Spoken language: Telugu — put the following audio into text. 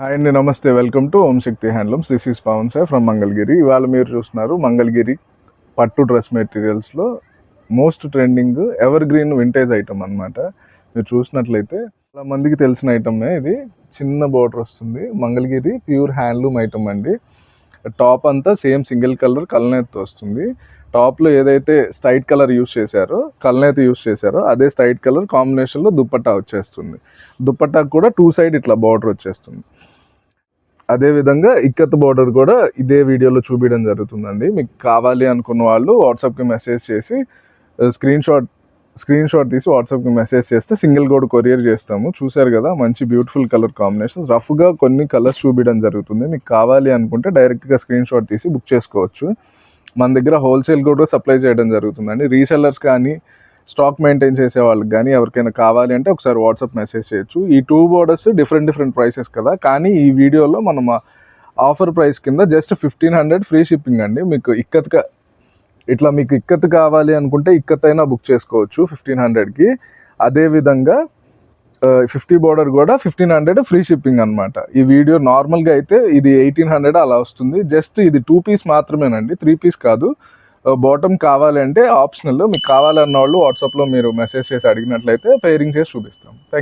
హాయ్ అండి, నమస్తే. Welcome to Om Shakti handlooms. This is Pavan sir from Mangalagiri. ఇవాళ మీరు చూస్తున్నారు మంగళగిరి పట్టు డ్రెస్ మెటీరియల్స్లో most trending evergreen vintage item అనమాట. మీరు చూసినట్లయితే చాలా మందికి తెలిసిన ఐటమే. ఇది చిన్న బోర్డర్ వస్తుంది, మంగళగిరి ప్యూర్ హ్యాండ్లూమ్ ఐటమ్ అండి. టాప్ అంతా సేమ్ సింగిల్ కలర్ కల్నేత్ వస్తుంది. టాప్లో ఏదైతే స్ట్రైట్ కలర్ యూస్ చేశారో, కల్నేత్ యూస్ చేశారో అదే స్ట్రైట్ కలర్ కాంబినేషన్లో దుప్పట్టా వచ్చేస్తుంది. దుప్పట్టాకు కూడా టూ సైడ్ ఇట్లా బార్డర్ వచ్చేస్తుంది. అదేవిధంగా ఇక్కత్ బార్డర్ కూడా ఇదే వీడియోలో చూపించడం జరుగుతుందండి. మీకు కావాలి అనుకున్న వాళ్ళు వాట్సాప్కి మెసేజ్ చేసి స్క్రీన్ షాట్ తీసి వాట్సాప్కి మెసేజ్ చేస్తే సింగిల్ కోడ్ కొరియర్ చేస్తాము. చూశారు కదా, మంచి బ్యూటిఫుల్ కలర్ కాంబినేషన్స్. రఫ్గా కొన్ని కలర్స్ చూపించడం జరుగుతుంది. మీకు కావాలి అనుకుంటే డైరెక్ట్గా స్క్రీన్ షాట్ తీసి బుక్ చేసుకోవచ్చు. మన దగ్గర హోల్సేల్ కూడా సప్లై చేయడం జరుగుతుందండి. రీసెల్లర్స్ కానీ స్టాక్ మెయింటైన్ చేసే వాళ్ళకి కానీ ఎవరికైనా కావాలి అంటే ఒకసారి వాట్సాప్ మెసేజ్ చేయొచ్చు. ఈ టూ బోర్డర్స్ డిఫరెంట్ ప్రైసెస్ కదా, కానీ ఈ వీడియోలో మనం ఆఫర్ ప్రైస్ కింద జస్ట్ 1500 ఫ్రీ షిప్పింగ్ అండి. మీకు మీకు ఇక్కత్ కావాలి అనుకుంటే ఇక్కత్ అయినా బుక్ చేసుకోవచ్చు 1500కి. అదేవిధంగా 50 బోర్డర్ కూడా 1500 ఫ్రీ షిప్పింగ్ అనమాట. ఈ వీడియో నార్మల్గా అయితే ఇది 1800 అలా వస్తుంది. జస్ట్ ఇది 2 పీస్ మాత్రమేనండి, 3 పీస్ కాదు. బాటమ్ కావాలి అంటే ఆప్షనల్. మీకు కావాలన్న వాళ్ళు వాట్సాప్లో మీరు మెసేజ్ చేసి అడిగినట్లయితే పేరింగ్ చేసి చూపిస్తాం. Thank you.